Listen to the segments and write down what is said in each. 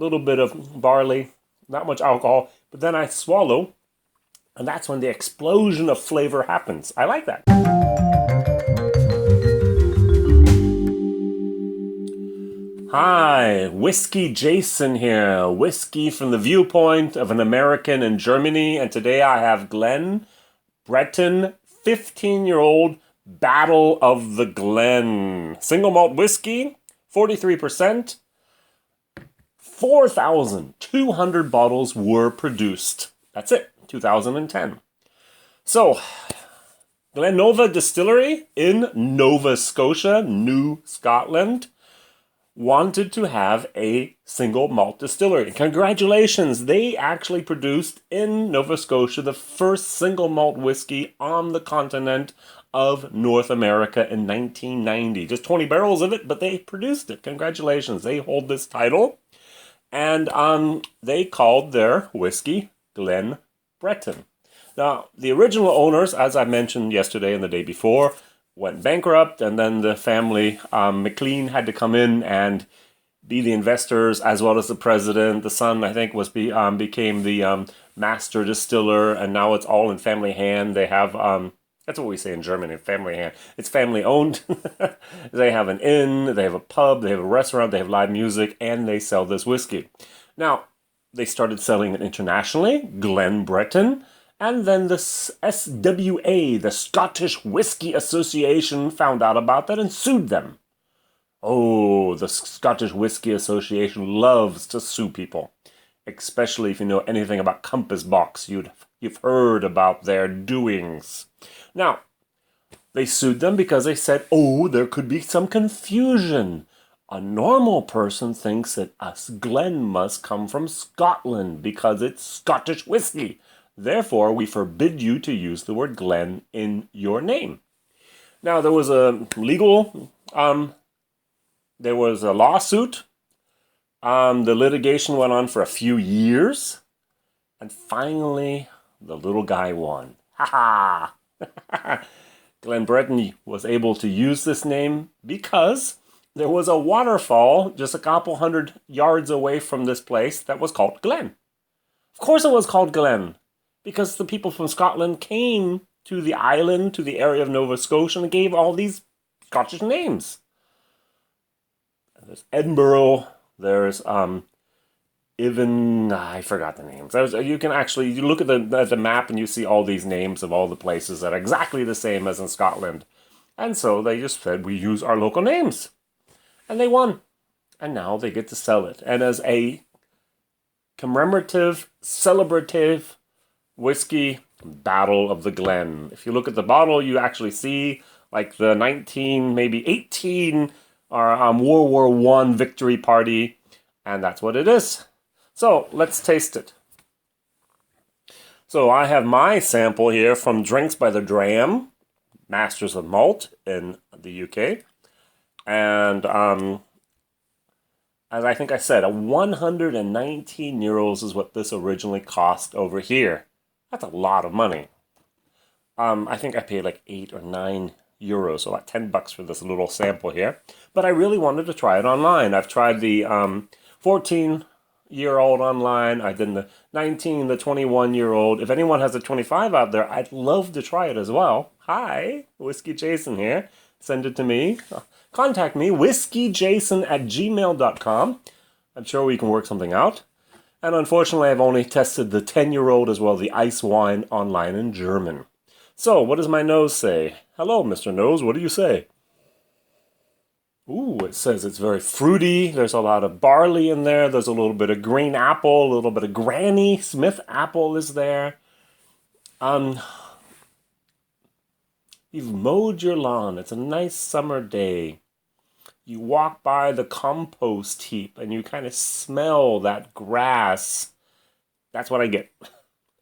little bit of barley, not much alcohol, but then I swallow, and that's when the explosion of flavor happens. I like that. Hi, WhiskyJason here. Whiskey from the viewpoint of an American in Germany, and today I have Glen Breton 15-year-old Battle of the Glen. Single malt whiskey, 43%. 4,200 bottles were produced. That's it, 2010. So, Glenora Distillery in Nova Scotia, New Scotland, wanted to have a single malt distillery. Congratulations, they actually produced in Nova Scotia the first single malt whiskey on the continent of North America in 1990. Just 20 barrels of it, but they produced it. Congratulations, they hold this title. And they called their whiskey Glen Breton. Now, the original owners, as I mentioned yesterday and the day before, went bankrupt, and then the family, McLean, had to come in and be the investors as well as the president. The son, I think, became the master distiller, and now it's all in family hand. They have, that's what we say in German, in family hand. It's family owned. They have an inn, they have a pub, they have a restaurant, they have live music, and they sell this whiskey. Now, they started selling it internationally, Glen Breton. And then the SWA, the Scottish Whisky Association, found out about that and sued them. Oh, the Scottish Whisky Association loves to sue people. Especially if you know anything about Compass Box. You've heard about their doings. Now, they sued them because they said, oh, there could be some confusion. A normal person thinks that us Glen must come from Scotland because it's Scottish whiskey. Therefore, we forbid you to use the word Glen in your name. Now, there was a lawsuit. The litigation went on for a few years. And finally, the little guy won. Ha ha! Glen Breton was able to use this name because there was a waterfall just a couple hundred yards away from this place that was called Glen. Of course it was called Glen, because the people from Scotland came to the island, to the area of Nova Scotia, and gave all these Scottish names. There's Edinburgh, there's I forgot the names. You can actually, you look at the map and you see all these names of all the places that are exactly the same as in Scotland. And so they just said, we use our local names. And they won. And now they get to sell it. And as a commemorative, celebrative whiskey, Battle of the Glen. If you look at the bottle, you actually see like the 18 World War I victory party, and that's what it is. So let's taste it. So I have my sample here from Drinks by the Dram, Masters of Malt in the UK, and as I think I said, 119 euros is what this originally cost over here. That's a lot of money. I think I paid like 8 or 9 euros, so about 10 bucks for this little sample here. But I really wanted to try it online. I've tried the 14-year-old online. I did the 19, the 21-year-old. If anyone has a 25 out there, I'd love to try it as well. Hi, WhiskyJason here. Send it to me. Contact me, whiskyjason@gmail.com. I'm sure we can work something out. And unfortunately, I've only tested the 10-year-old as well, the ice wine, online in German. So, what does my nose say? Hello, Mr. Nose, what do you say? Ooh, it says it's very fruity. There's a lot of barley in there. There's a little bit of green apple, a little bit of Granny Smith apple is there. You've mowed your lawn. It's a nice summer day. You walk by the compost heap and you kind of smell that grass. That's what I get.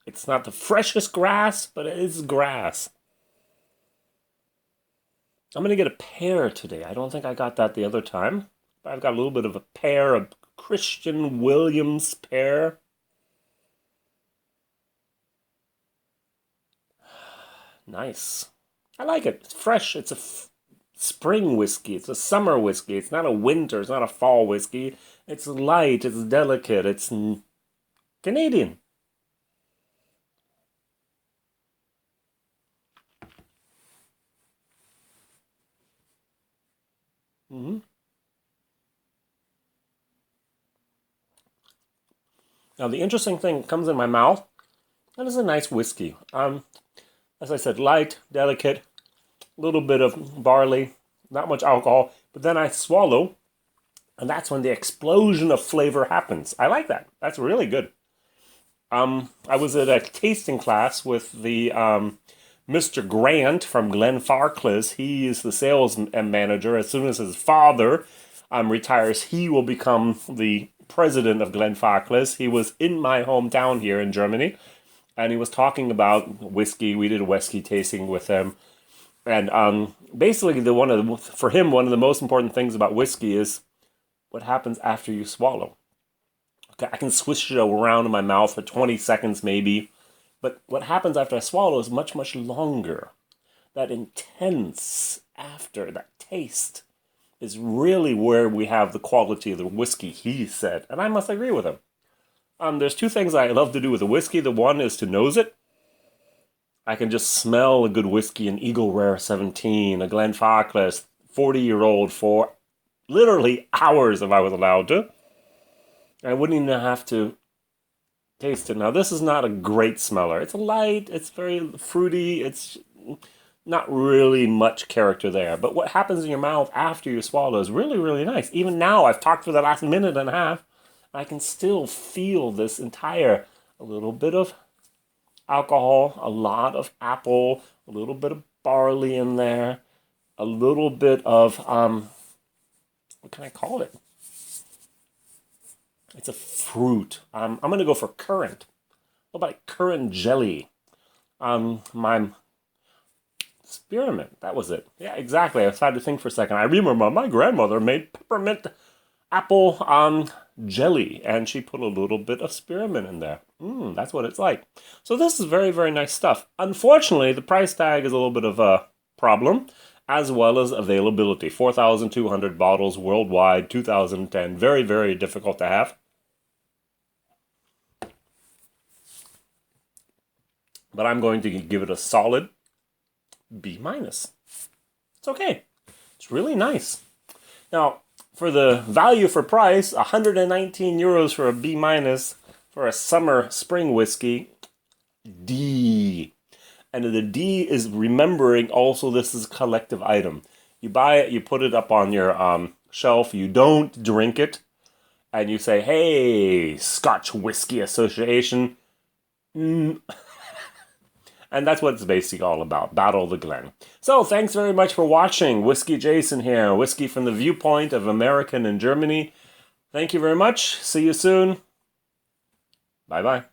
It's not the freshest grass, but it is grass. I'm going to get a pear today. I don't think I got that the other time. But I've got a little bit of a pear, a Christian Williams pear. Nice. I like it. It's fresh. It's spring whiskey. It's a summer whiskey. It's not a winter. It's not a fall whiskey. It's light. It's delicate. It's Canadian. Mm-hmm. Now, the interesting thing comes in my mouth. That is a nice whiskey. As I said, light, delicate, a little bit of barley, not much alcohol. But then I swallow, and that's when the explosion of flavor happens. I like that. That's really good. I was at a tasting class with the Mr. Grant from Glenfarclas. He is the sales manager. As soon as his father retires, he will become the president of Glenfarclas. He was in my hometown here in Germany, and he was talking about whiskey. We did a whiskey tasting with him, and basically, for him, one of the most important things about whiskey is what happens after you swallow. Okay, I can swish it around in my mouth for 20 seconds maybe, but what happens after I swallow is much, much longer. That intense after, that taste, is really where we have the quality of the whiskey, he said. And I must agree with him. There's two things I love to do with a whiskey. The one is to nose it. I can just smell a good whiskey, an Eagle Rare 17, a Glenfarclas 40-year-old for literally hours if I was allowed to. I wouldn't even have to taste it. Now, this is not a great smeller. It's light, it's very fruity, it's not really much character there. But what happens in your mouth after you swallow is really, really nice. Even now, I've talked for the last minute and a half, I can still feel this entire, a little bit of alcohol, a lot of apple, a little bit of barley in there, a little bit of, what can I call it? It's a fruit. I'm going to go for currant. What about currant jelly? My spearmint. That was it. Yeah, exactly. I had to think for a second. I remember my grandmother made peppermint apple jelly, and she put a little bit of spearmint in there. That's what it's like. So this is very, very nice stuff. Unfortunately, the price tag is a little bit of a problem, as well as availability. 4,200 bottles worldwide, 2010. Very, very difficult to have. But I'm going to give it a solid B-. It's okay. It's really nice. Now, for the value for price, 119 euros for a B- for a summer spring whiskey, D. And the D is remembering also this is a collective item. You buy it, you put it up on your shelf, you don't drink it, and you say, hey, Scotch Whisky Association. And that's what it's basically all about, Battle of the Glen. So, thanks very much for watching. WhiskyJason here, whiskey from the viewpoint of American in Germany. Thank you very much. See you soon. Bye-bye.